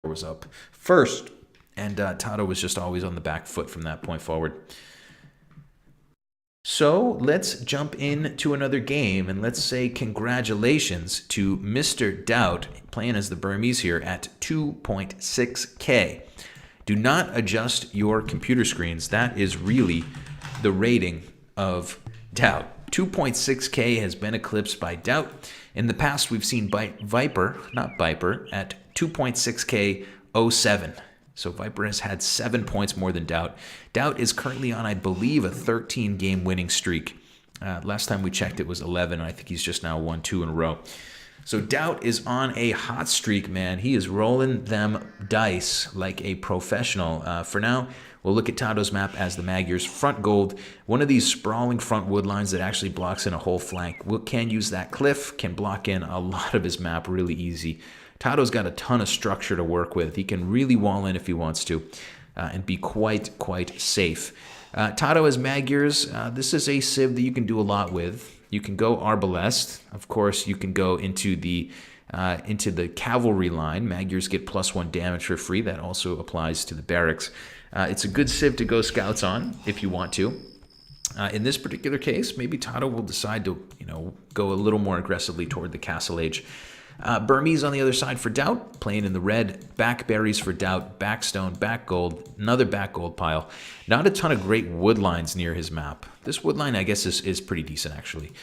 was up first, and TaToH was just always on the back foot from that point forward. So let's jump into another game, and let's say congratulations to Mr. DauT, playing as the Burmese here at 2.6K. Do not adjust your computer screens. That is really the rating of DauT. 2.6K has been eclipsed by DauT. In the past, we've seen Viper, not Viper, at 2.6K 07. So Viper has had 7 points more than DauT. DauT is currently on, I believe, a 13-game winning streak. Last time we checked, it was 11. I think he's just now won 2 in a row. So DauT is on a hot streak, man. He is rolling them dice like a professional. For now, we'll look at TaToH's map as the Magyar's front gold. One of these sprawling front wood lines that actually blocks in a whole flank. We can use that cliff, can block in a lot of his map really easy. TaToH's got a ton of structure to work with. He can really wall in if he wants to and be quite safe. TaToH as Magyars, this is a civ that you can do a lot with. You can go Arbalest. Of course, you can go into the cavalry line. Magyars get +1 damage for free. That also applies to the barracks. It's a good civ to go scouts on if you want to. In this particular case, maybe TaToH will decide to go a little more aggressively toward the Castle Age. Burmese on the other side for DauT, playing in the red. Back berries for DauT, back stone, back gold, another back gold pile. Not a ton of great wood lines near his map. This wood line, I guess, is pretty decent, actually.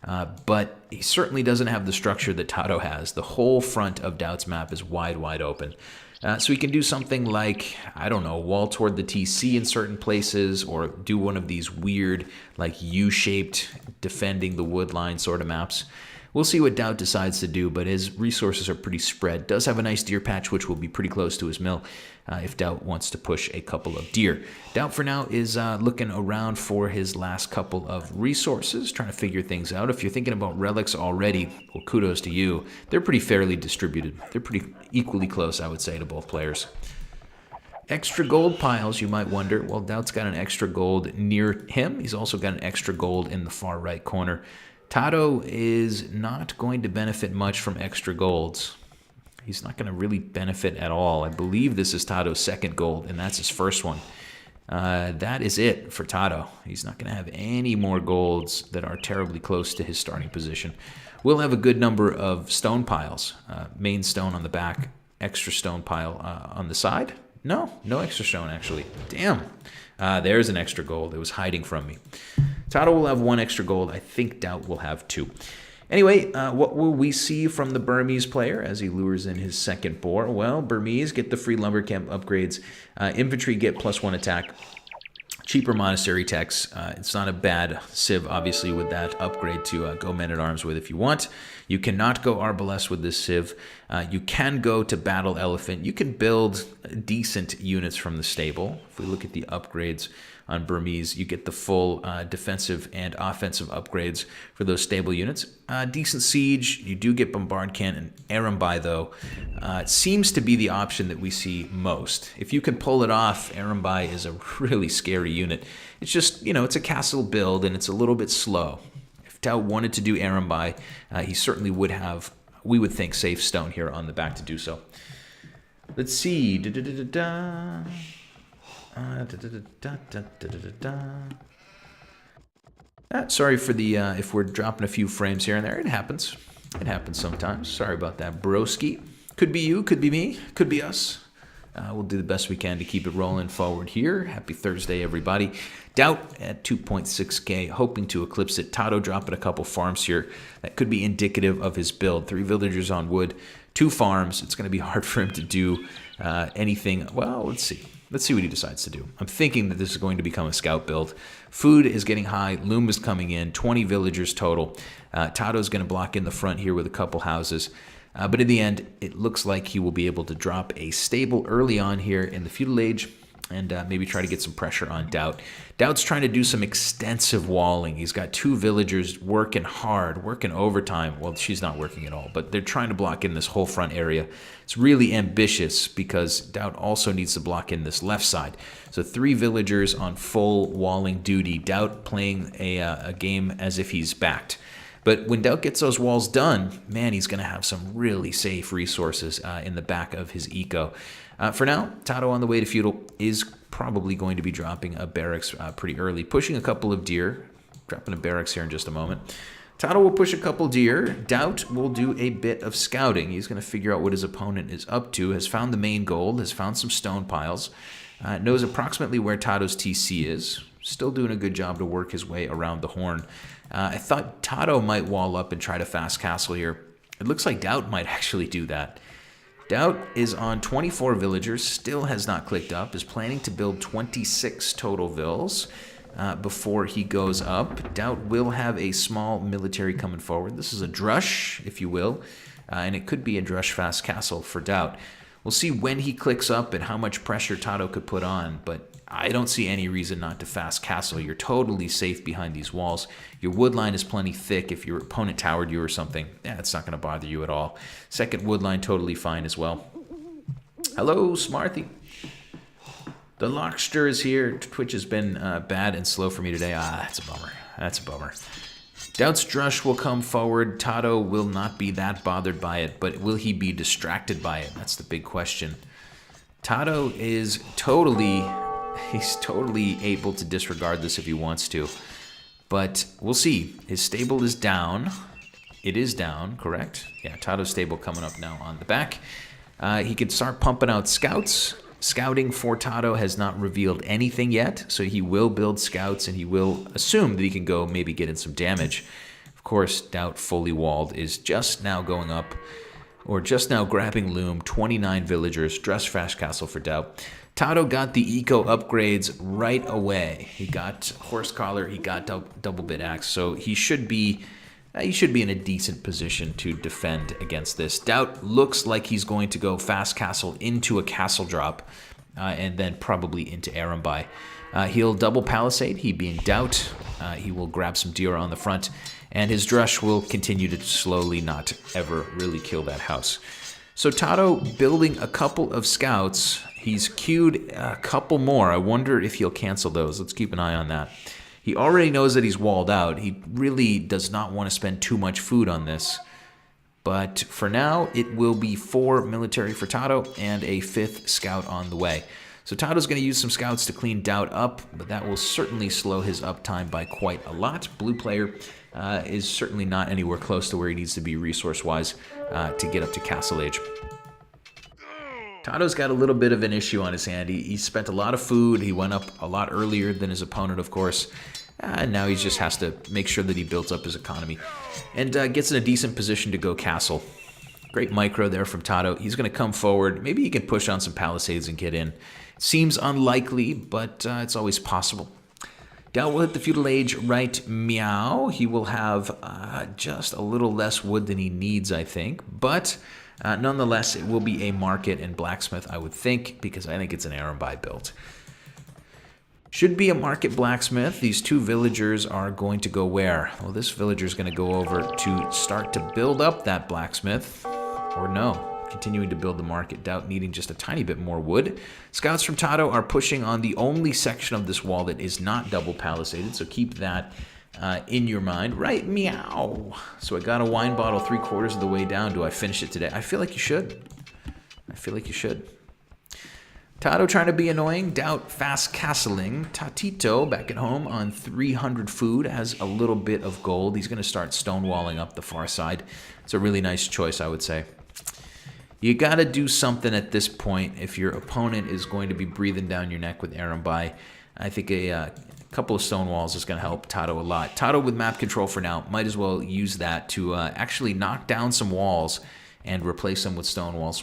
But he certainly doesn't have the structure that TaToH has. The whole front of DauT's map is wide open. So he can do something like, I don't know, wall toward the TC in certain places, or do one of these weird, like U-shaped, defending the wood line sort of maps. We'll see what DauT decides to do, but his resources are pretty spread. Does have a nice deer patch, which will be pretty close to his mill if DauT wants to push a couple of deer. DauT for now is looking around for his last couple of resources, trying to figure things out. If you're thinking about relics already, well, kudos to you. They're pretty fairly distributed. They're pretty equally close, I would say, to both players. Extra gold piles, you might wonder. Well, DauT's got an extra gold near him. He's also got an extra gold in the far right corner. TaToH is not going to benefit much from extra golds. He's not going to really benefit at all. I believe this is TaToH's second gold, and that's his first one. That is it for TaToH. He's not going to have any more golds that are terribly close to his starting position. We'll have a good number of stone piles. Main stone on the back, extra stone pile on the side. No extra stone, actually. Damn. There's an extra gold. It was hiding from me. TaToH will have 1 extra gold. I think DauT will have 2. Anyway, what will we see from the Burmese player as he lures in his second boar? Well, Burmese get the free lumber camp upgrades. Infantry get +1 attack. Cheaper monastery techs. It's not a bad civ, obviously, with that upgrade to go men-at-arms with if you want. You cannot go Arbalest with this civ. You can go to Battle Elephant. You can build decent units from the stable. If we look at the upgrades on Burmese, you get the full defensive and offensive upgrades for those stable units. Decent siege. You do get Bombard Cannon. Arembai, though, seems to be the option that we see most. If you can pull it off, Arembai is a really scary unit. It's just, it's a castle build, and it's a little bit slow. If DauT wanted to do Arembai, he certainly would have, we would think, safe stone here on the back to do so. Let's see. Sorry for the if we're dropping a few frames here and there. It happens. It happens sometimes. Sorry about that, broski. Could be you, could be me, could be us. We'll do the best we can to keep it rolling forward here. Happy Thursday, everybody. DauT at 2.6K, hoping to eclipse it. TaToH dropping a couple farms here. That could be indicative of his build. 3 villagers on wood, 2 farms. It's going to be hard for him to do anything. Well, let's see. Let's see what he decides to do. I'm thinking that this is going to become a scout build. Food is getting high. Loom is coming in. 20 villagers total. TaToH is going to block in the front here with a couple houses. But in the end, it looks like he will be able to drop a stable early on here in the feudal age and maybe try to get some pressure on DauT. DauT's trying to do some extensive walling. He's got 2 villagers working hard, working overtime. Well, she's not working at all, but they're trying to block in this whole front area. It's really ambitious because DauT also needs to block in this left side. So 3 villagers on full walling duty. DauT playing a game as if he's backed. But when DauT gets those walls done, man, he's going to have some really safe resources in the back of his eco. For now, TaToH on the way to feudal is probably going to be dropping a barracks pretty early, pushing a couple of deer, dropping a barracks here in just a moment. TaToH will push a couple deer. DauT will do a bit of scouting. He's going to figure out what his opponent is up to, has found the main gold, has found some stone piles, knows approximately where TaToH's TC is, still doing a good job to work his way around the horn. I thought TaToH might wall up and try to fast castle here. It looks like DauT might actually do that. DauT is on 24 villagers, still has not clicked up, is planning to build 26 total vills before he goes up. DauT will have a small military coming forward. This is a drush, if you will, and it could be a drush fast castle for DauT. We'll see when he clicks up and how much pressure TaToH could put on, but I don't see any reason not to fast castle. You're totally safe behind these walls. Your wood line is plenty thick. If your opponent towered you or something, it's not going to bother you at all. Second wood line, totally fine as well. Hello, Smarthy. The Lockster is here. Twitch has been bad and slow for me today. That's a bummer. That's a bummer. DauT's drush will come forward. TaToH will not be that bothered by it, but will he be distracted by it? That's the big question. TaToH is he's totally able to disregard this if he wants to. But we'll see. His stable is down. It is down, correct? Yeah, TaToH's stable coming up now on the back. He can start pumping out scouts. Scouting for TaToH has not revealed anything yet, so he will build scouts and he will assume that he can go maybe get in some damage. Of course, DauT fully walled is just now going up, or just now grabbing loom, 29 villagers, dress fast castle for DauT. TaToH got the eco upgrades right away. He got horse collar, he got double bit axe, so he should be in a decent position to defend against this. DauT looks like he's going to go fast castle into a castle drop, and then probably into Arumbai. He'll double palisade, he being DauT. He will grab some deer on the front, and his drush will continue to slowly not ever really kill that house. So TaToH building a couple of scouts. He's queued a couple more. I wonder if he'll cancel those. Let's keep an eye on that. He already knows that he's walled out. He really does not want to spend too much food on this. But for now, it will be 4 military for TaToH and a 5th scout on the way. So TaToH's going to use some scouts to clean DauT up, but that will certainly slow his uptime by quite a lot. Blue player is certainly not anywhere close to where he needs to be resource-wise to get up to Castle Age. TaToH's got a little bit of an issue on his hand. He spent a lot of food. He went up a lot earlier than his opponent, of course. And now he just has to make sure that he builds up his economy and gets in a decent position to go castle. Great micro there from TaToH. He's going to come forward. Maybe he can push on some palisades and get in. Seems unlikely, but it's always possible. DauT will hit the feudal age right meow. He will have just a little less wood than he needs, I think. But nonetheless, it will be a market and blacksmith, I would think, because I think it's an Arumbai build. Should be a market blacksmith. These 2 villagers are going to go where? Well, this villager is going to go over to start to build up that blacksmith. Or no, continuing to build the market. DauT needing just a tiny bit more wood. Scouts from TaToH are pushing on the only section of this wall that is not double palisaded, so keep that in your mind. Right, meow. So I got a wine bottle 3/4 of the way down. Do I finish it today? I feel like you should. I feel like you should. TaToH trying to be annoying. DauT fast castling. Tatito back at home on 300 food. Has a little bit of gold. He's going to start stonewalling up the far side. It's a really nice choice, I would say. You got to do something at this point if your opponent is going to be breathing down your neck with Arumbai. I think a couple of stone walls is going to help TaToH a lot. TaToH with map control for now. Might as well use that to actually knock down some walls and replace them with stone walls.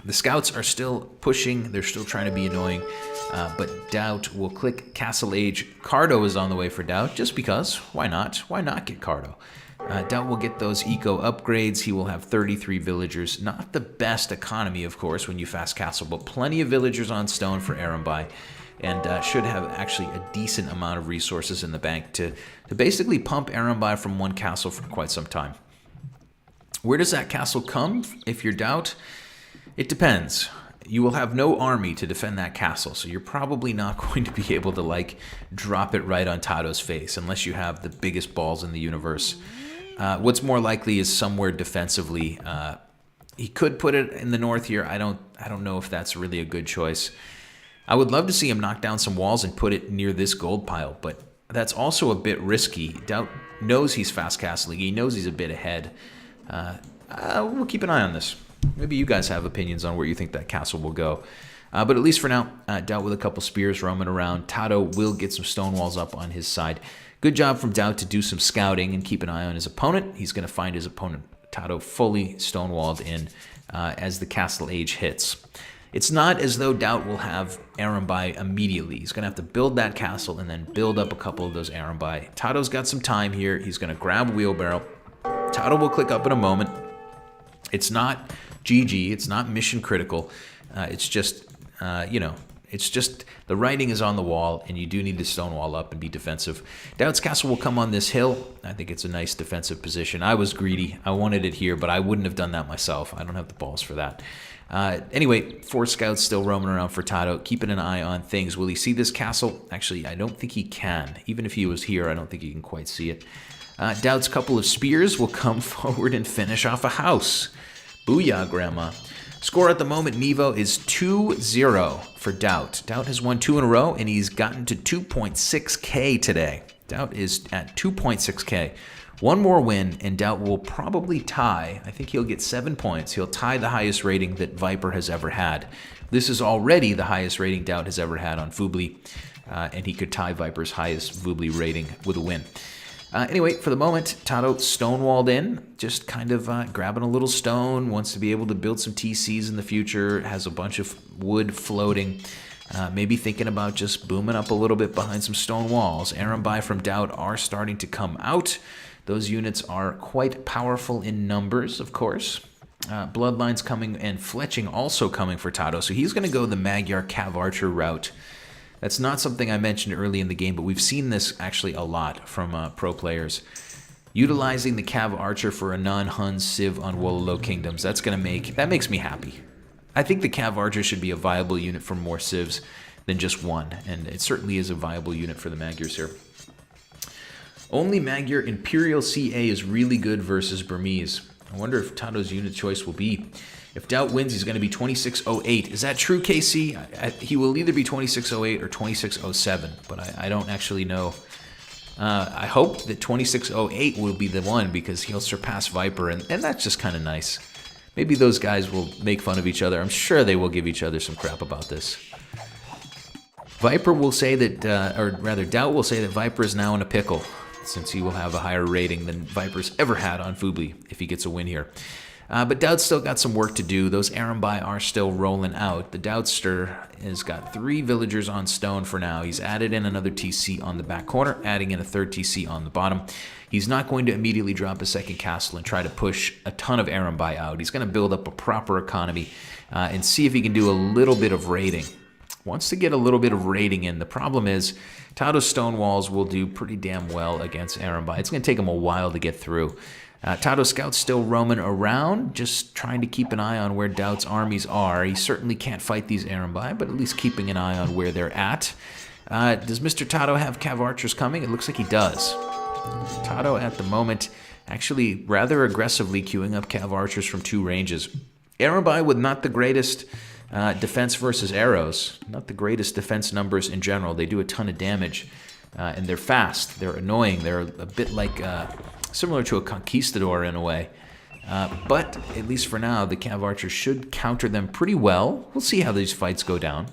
The scouts are still pushing. They're still trying to be annoying. But DauT will click Castle Age. Cardo is on the way for DauT, just because. Why not? Why not get Cardo? DauT will get those eco upgrades. He will have 33 villagers. Not the best economy, of course, when you fast castle, but plenty of villagers on stone for Arumbai. And should have actually a decent amount of resources in the bank to basically pump Arumbai from one castle for quite some time. Where does that castle come if you're DauT? It depends. You will have no army to defend that castle, so you're probably not going to be able to, like, drop it right on TaToH's face unless you have the biggest balls in the universe. What's more likely is somewhere defensively. He could put it in the north here. I don't know if that's really a good choice. I would love to see him knock down some walls and put it near this gold pile, but that's also a bit risky. DauT knows he's fast castling. He knows he's a bit ahead. We'll keep an eye on this. Maybe you guys have opinions on where you think that castle will go. But at least for now, DauT with a couple spears roaming around. TaToH will get some stone walls up on his side. Good job from DauT to do some scouting and keep an eye on his opponent. He's going to find his opponent, TaToH, fully stonewalled in as the castle age hits. It's not as though DauT will have Arambai immediately. He's going to have to build that castle and then build up a couple of those Arambai. TaToH's got some time here. He's going to grab a wheelbarrow. TaToH will click up in a moment. It's not GG. It's not mission critical. It's just, it's just the writing is on the wall, and you do need to stonewall up and be defensive. DauT's castle will come on this hill. I think it's a nice defensive position. I was greedy. I wanted it here, but I wouldn't have done that myself. I don't have the balls for that. Anyway, 4 scouts still roaming around for TaToH, keeping an eye on things. Will he see this castle? Actually, I don't think he can. Even if he was here, I don't think he can quite see it. DauT's couple of spears will come forward and finish off a house. Booyah, Grandma. Score at the moment, Nevo, is 2-0 for DauT. DauT has won 2 in a row, and he's gotten to 2.6K today. DauT is at 2.6K. One more win, and DauT will probably tie. I think he'll get 7 points. He'll tie the highest rating that Viper has ever had. This is already the highest rating DauT has ever had on Foobly, and he could tie Viper's highest Foobly rating with a win. Anyway, for the moment, TaToH stonewalled in, just kind of grabbing a little stone, wants to be able to build some TCs in the future, has a bunch of wood floating, maybe thinking about just booming up a little bit behind some stone walls. Arambai from DauT are starting to come out. Those units are quite powerful in numbers, of course. Bloodlines coming and Fletching also coming for TaToH, so he's going to go the Magyar Cav Archer route. That's not something I mentioned early in the game, but we've seen this actually a lot from pro players. Utilizing the Cav Archer for a non-Hun Civ on Wololo Kingdoms, that makes me happy. I think the Cav Archer should be a viable unit for more Civs than just one, and it certainly is a viable unit for the Magyars here. Only Magyar Imperial CA is really good versus Burmese. I wonder if TaToH's unit choice will be. If DauT wins, he's going to be 2608. Is that true, KC? He will either be 2608 or 2607, but I don't actually know. I hope that 2608 will be the one because he'll surpass Viper, and that's just kind of nice. Maybe those guys will make fun of each other. I'm sure they will give each other some crap about this. Viper will say that, or rather, DauT will say that Viper is now in a pickle, since he will have a higher rating than Viper's ever had on Foobly if he gets a win here. But DauT's still got some work to do. Those Arambai are still rolling out. The DauTster has got 3 villagers on stone for now. He's added in another TC on the back corner, adding in a 3rd TC on the bottom. He's not going to immediately drop a 2nd castle and try to push a ton of Arambai out. He's going to build up a proper economy and see if he can do a little bit of raiding. Wants to get a little bit of raiding in. The problem is TaToH's stone walls will do pretty damn well against Arambai. It's going to take him a while to get through. TaToH scouts still roaming around, just trying to keep an eye on where DauT's armies are. He certainly can't fight these Arambai, but at least keeping an eye on where they're at. Does Mr. TaToH have Cav Archers coming? It looks like he does. TaToH at the moment actually rather aggressively queuing up Cav Archers from 2 ranges. Arambai with not the greatest defense versus arrows, not the greatest defense numbers in general. They do a ton of damage, and they're fast. They're annoying. They're a bit like... similar to a conquistador in a way. But at least for now, the Cav Archers should counter them pretty well. We'll see how these fights go down.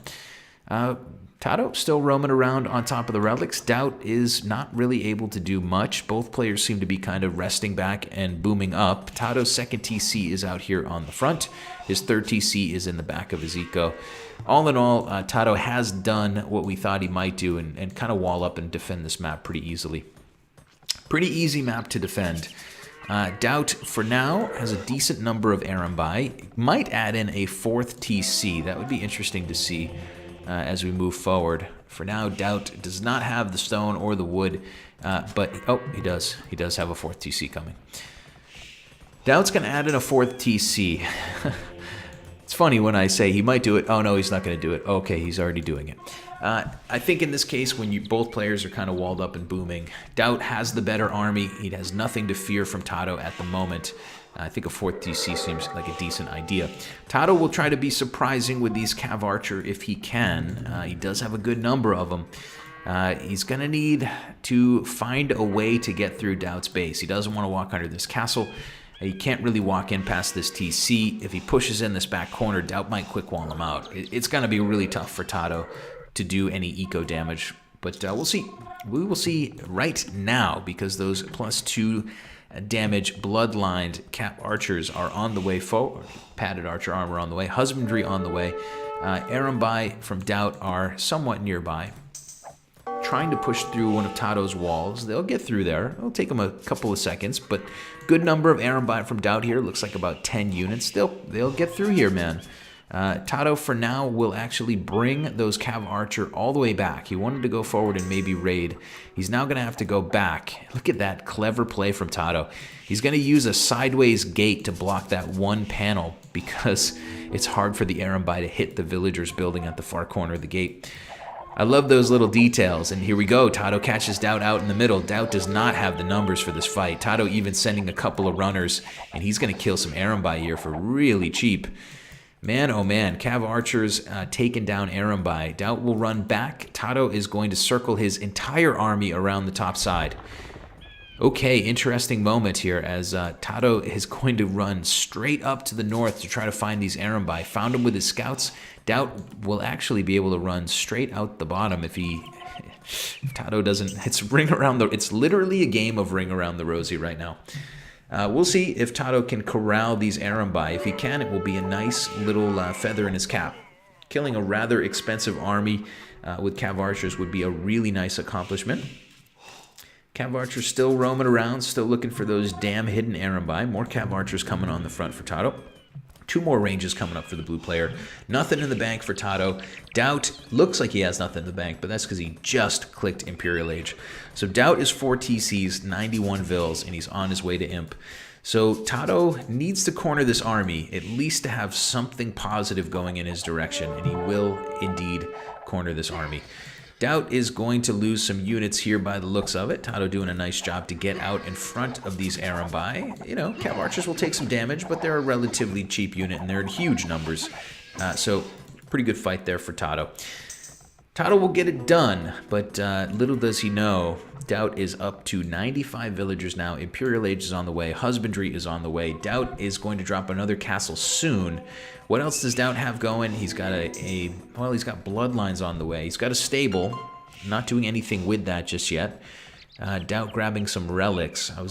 TaToH still roaming around on top of the relics. DauT is not really able to do much. Both players seem to be kind of resting back and booming up. TaToH's 2nd TC is out here on the front. His 3rd TC is in the back of his eco. All in all, TaToH has done what we thought he might do and kind of wall up and defend this map pretty easily. Pretty easy map to defend. DauT, for now, has a decent number of Arambai. Might add in a 4th TC. That would be interesting to see as we move forward. For now, DauT does not have the stone or the wood, but, oh, he does. He does have a 4th TC coming. DauT's going to add in a 4th TC. It's funny when I say he might do it. Oh, no, he's not going to do it. Okay, he's already doing it. I think in this case, when both players are kind of walled up and booming, DauT has the better army. He has nothing to fear from TaToH at the moment. I think a 4th TC seems like a decent idea. TaToH will try to be surprising with these Cav Archer if he can. He does have a good number of them. He's going to need to find a way to get through DauT's base. He doesn't want to walk under this castle. He can't really walk in past this TC. If he pushes in this back corner, DauT might quick wall him out. It's going to be really tough for TaToH to do any eco damage. But we'll see. We will see right now, because those +2 damage bloodlined Cap Archers are on the way forward. Padded Archer armor on the way. Husbandry on the way. Arambai from DauT are somewhat nearby, trying to push through one of TaToH's walls. They'll get through there. It'll take them a couple of seconds, but good number of Arambai from DauT here. Looks like about 10 units. They'll get through here, man. TaToH for now will actually bring those Cav Archer all the way back. He wanted to go forward and maybe raid. He's now going to have to go back. Look at that clever play from TaToH. He's going to use a sideways gate to block that one panel, because it's hard for the Arambai to hit the villagers building at the far corner of the gate. I love those little details, and here we go. TaToH catches DauT out in the middle. DauT does not have the numbers for this fight. TaToH even sending a couple of runners, and he's going to kill some Arambai here for really cheap. Man, oh man, Cav Archers taking down Arambai. DauT will run back. TaToH is going to circle his entire army around the top side. Okay, interesting moment here, as TaToH is going to run straight up to the north to try to find these Arambai. Found him with his scouts. DauT will actually be able to run straight out the bottom if TaToH doesn't. It's literally a game of ring around the rosy right now. We'll see if TaToH can corral these Arambai. If he can, it will be a nice little feather in his cap. Killing a rather expensive army with Cav Archers would be a really nice accomplishment. Cav Archers still roaming around, still looking for those damn hidden Arambai. More Cav Archers coming on the front for TaToH. 2 more ranges coming up for the blue player. Nothing in the bank for TaToH. DauT looks like he has nothing in the bank, but that's because he just clicked Imperial Age. So DauT is 4 TCs, 91 Vils, and he's on his way to Imp. So TaToH needs to corner this army, at least to have something positive going in his direction, and he will indeed corner this army. DauT is going to lose some units here by the looks of it. TaToH doing a nice job to get out in front of these Arambai. You know, Cav Archers will take some damage, but they're a relatively cheap unit, and they're in huge numbers. So, pretty good fight there for TaToH. TaToH will get it done, but little does he know, DauT is up to 95 villagers now. Imperial Age is on the way. Husbandry is on the way. DauT is going to drop another castle soon. What else does DauT have going? He's got he's got bloodlines on the way. He's got a stable. Not doing anything with that just yet. DauT grabbing some relics. I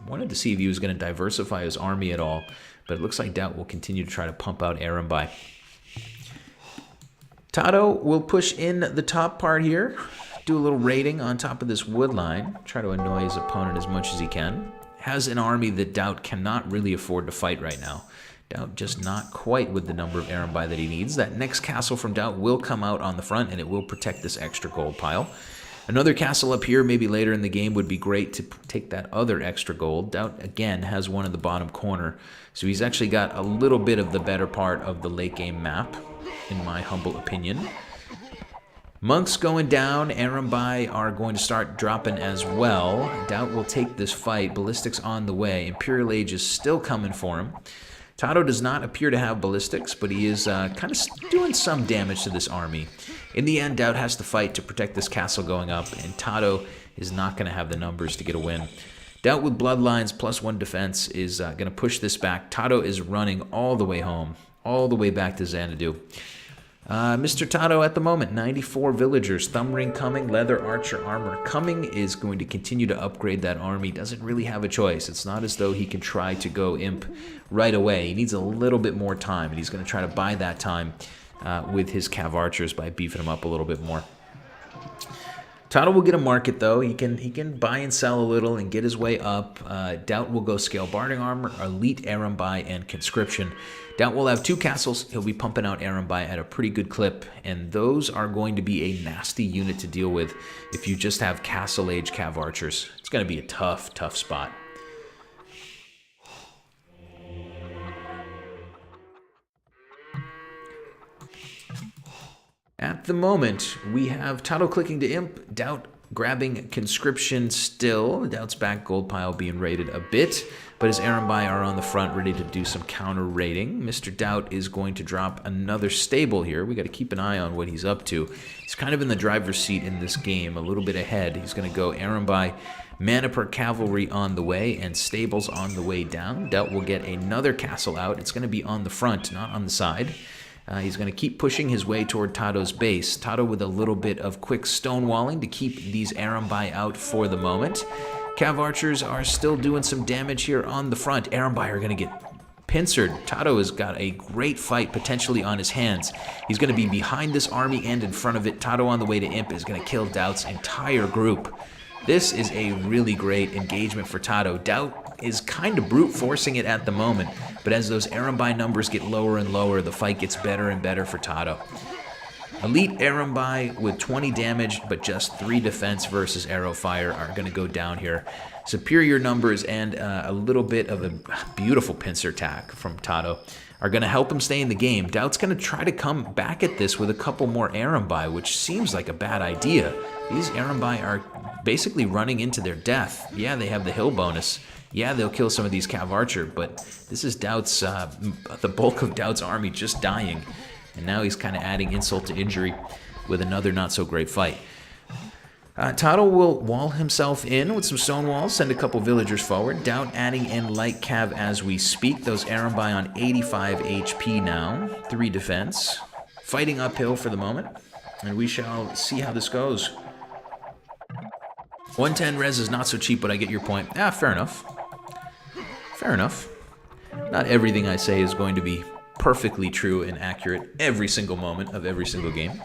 wanted to see if he was going to diversify his army at all, but it looks like DauT will continue to try to pump out Arambai. TaToH will push in the top part here, do a little raiding on top of this wood line, try to annoy his opponent as much as he can. Has an army that DauT cannot really afford to fight right now. DauT just not quite with the number of Arambai that he needs. That next castle from DauT will come out on the front, and it will protect this extra gold pile. Another castle up here, maybe later in the game, would be great to take that other extra gold. DauT, again, has one in the bottom corner, so he's actually got a little bit of the better part of the late game map, in my humble opinion. Monks going down. Arambai are going to start dropping as well. DauT will take this fight. Ballistics on the way. Imperial Age is still coming for him. TaToH does not appear to have ballistics, but he is kind of doing some damage to this army. In the end, DauT has to fight to protect this castle going up, and TaToH is not going to have the numbers to get a win. DauT with bloodlines +1 defense is going to push this back. TaToH is running all the way home, all the way back to Xanadu. Mr. TaToH at the moment, 94 villagers. Thumb ring coming, leather archer armor coming, is going to continue to upgrade that army. Doesn't really have a choice. It's not as though he can try to go Imp right away. He needs a little bit more time, and he's going to try to buy that time with his Cav Archers by beefing them up a little bit more. TaToH will get a market, though. He can buy and sell a little and get his way up. DauT will go scale barding armor, elite Arambai, and conscription. DauT will have 2 castles. He'll be pumping out Arambai at a pretty good clip, and those are going to be a nasty unit to deal with if you just have castle age Cav Archers. It's going to be a tough, tough spot. At the moment, we have TaToH clicking to Imp, DauT grabbing Conscription still. DauT's back gold pile being raided a bit, but his Arambai are on the front ready to do some counter raiding. Mr. DauT is going to drop another stable here. We got to keep an eye on what he's up to. He's kind of in the driver's seat in this game, a little bit ahead. He's going to go Arambai, mana per cavalry on the way, and stables on the way down. DauT will get another castle out. It's going to be on the front, not on the side. He's going to keep pushing his way toward TaToH's base. TaToH with a little bit of quick stonewalling to keep these Arambai out for the moment. Cav archers are still doing some damage here on the front. Arambai are going to get pincered. TaToH has got a great fight potentially on his hands. He's going to be behind this army and in front of it. TaToH on the way to Imp is going to kill DauT's entire group. This is a really great engagement for TaToH. DauT is kind of brute forcing it at the moment, but as those Arambai numbers get lower and lower, the fight gets better and better for TaToH. Elite Arambai with 20 damage, but just 3 defense versus arrow fire are going to go down here. Superior numbers and a little bit of a beautiful pincer attack from TaToH are going to help him stay in the game. DauT's going to try to come back at this with a couple more Arambai, which seems like a bad idea. These Arambai are basically running into their death. Yeah, they have the hill bonus. Yeah, they'll kill some of these Cav Archer, but this is DauT's, the bulk of DauT's army just dying. And now he's kind of adding insult to injury with another not-so-great fight. TaToH will wall himself in with some stone walls, send a couple villagers forward. DauT adding in light Cav as we speak. Those Arambai on 85 HP now. 3 defense. Fighting uphill for the moment. And we shall see how this goes. 110 res is not so cheap, but I get your point. Ah, fair enough. Fair enough. Not everything I say is going to be perfectly true and accurate every single moment of every single game.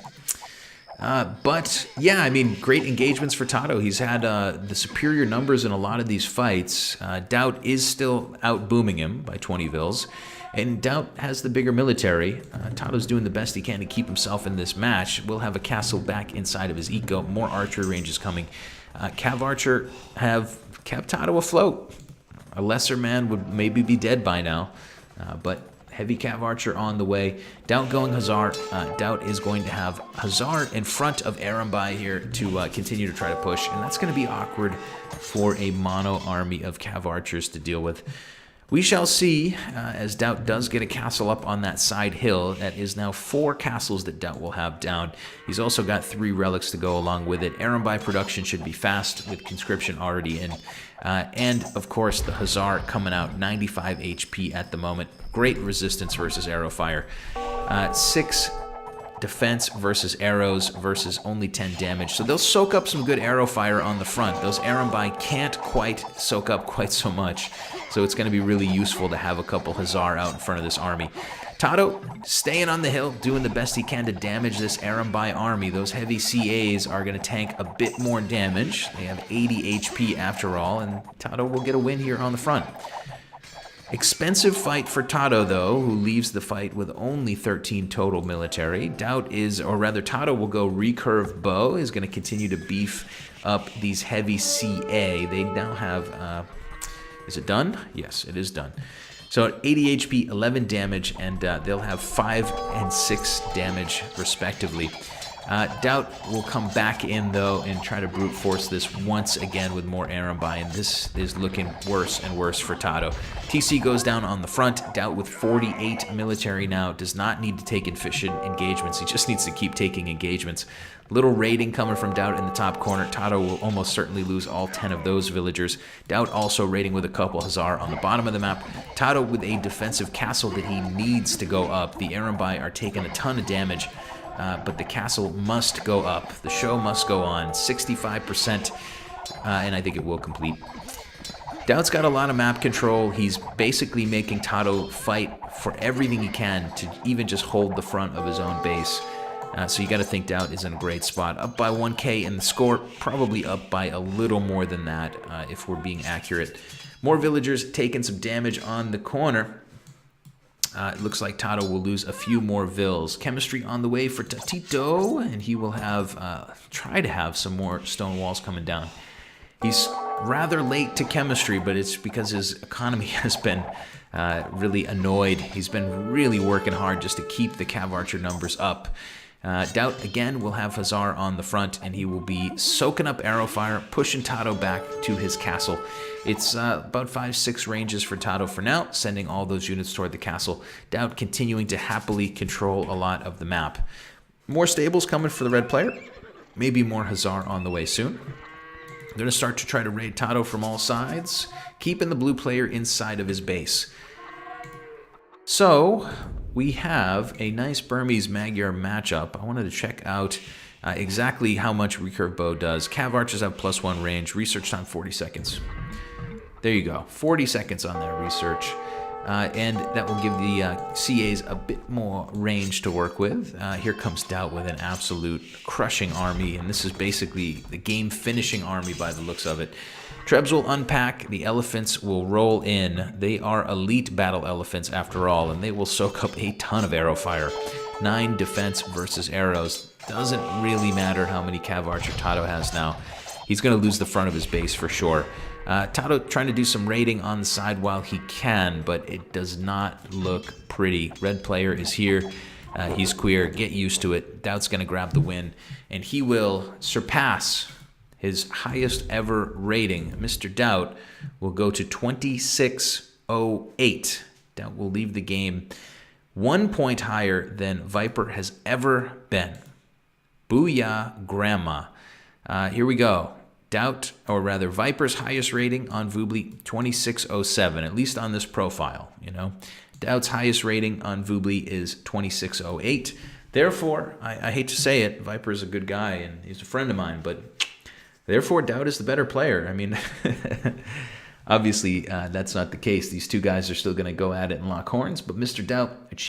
But, yeah, I mean, great engagements for TaToH. He's had the superior numbers in a lot of these fights. DauT is still out-booming him by 20 vils. And DauT has the bigger military. TaToH's doing the best he can to keep himself in this match. We'll have a castle back inside of his eco. More archery ranges coming. Cav Archer have kept TaToH afloat. A lesser man would maybe be dead by now, but heavy Cav Archer on the way. DauT going Hazard. DauT is going to have Hazard in front of Arambai here to continue to try to push, and that's going to be awkward for a mono army of Cav Archers to deal with. We shall see, as DauT does get a castle up on that side hill. That is now 4 castles that DauT will have down. He's also got 3 relics to go along with it. Arambai production should be fast with conscription already in. And, of course, the Hazar coming out, 95 HP at the moment. Great resistance versus arrow fire. 6 defense versus arrows versus only 10 damage. So they'll soak up some good arrow fire on the front. Those Arambai can't quite soak up quite so much. So it's going to be really useful to have a couple Hazar out in front of this army. TaToH staying on the hill, doing the best he can to damage this Arambai army. Those heavy CAs are going to tank a bit more damage. They have 80 HP after all, and TaToH will get a win here on the front. Expensive fight for TaToH, though, who leaves the fight with only 13 total military. DauT is, or rather TaToH will go recurve bow, is going to continue to beef up these heavy CA. They now have, is it done? Yes, it is done. So at 80 HP, 11 damage, and they'll have 5 and 6 damage respectively. DauT will come back in, though, and try to brute force this once again with more Arambai, and this is looking worse and worse for TaToH. TC goes down on the front. DauT with 48 military now does not need to take efficient engagements. He just needs to keep taking engagements. Little raiding coming from DauT in the top corner. TaToH will almost certainly lose all 10 of those villagers. DauT also raiding with a couple Hazar on the bottom of the map. TaToH with a defensive castle that he needs to go up. The Arambai are taking a ton of damage. But the castle must go up. The show must go on. 65%, and I think it will complete. DauT's got a lot of map control. He's basically making TaToH fight for everything he can to even just hold the front of his own base. So you got to think DauT is in a great spot. Up by 1k in the score, probably up by a little more than that if we're being accurate. More villagers taking some damage on the corner. It looks like TaToH will lose a few more vils. Chemistry on the way for TaToH, and he will have try to have some more stone walls coming down. He's rather late to chemistry, but it's because his economy has been really annoyed. He's been really working hard just to keep the Cav Archer numbers up. DauT again will have Hazar on the front, and he will be soaking up arrow fire, pushing TaToH back to his castle. It's about 5-6 ranges for TaToH for now, sending all those units toward the castle. DauT continuing to happily control a lot of the map. More stables coming for the red player. Maybe more Hazar on the way soon. They're going to start to try to raid TaToH from all sides, keeping the blue player inside of his base. So we have a nice Burmese Magyar matchup. I wanted to check out exactly how much recurve bow does. Cav archers have +1 range. Research time 40 seconds. There you go. 40 seconds on that research. And that will give the CAs a bit more range to work with. Here comes DauT with an absolute crushing army, and this is basically the game-finishing army by the looks of it. Trebs will unpack, the elephants will roll in. They are elite battle elephants after all, and they will soak up a ton of arrow fire. 9 defense versus arrows. Doesn't really matter how many Cav Archer TaToH has now. He's going to lose the front of his base for sure. TaToH trying to do some raiding on the side while he can, but it does not look pretty. Red player is here. He's queer. Get used to it. DauT's going to grab the win, and he will surpass his highest ever rating. Mr. DauT will go to 2608. DauT will leave the game 1 point higher than Viper has ever been. Booyah, Grandma. Here we go. DauT, or rather Viper's highest rating on Voobly, 2607, at least on this profile, you know. DauT's highest rating on Voobly is 2608. Therefore, I hate to say it, Viper is a good guy and he's a friend of mine, but therefore DauT is the better player. I mean, obviously that's not the case. These two guys are still going to go at it and lock horns, but Mr. DauT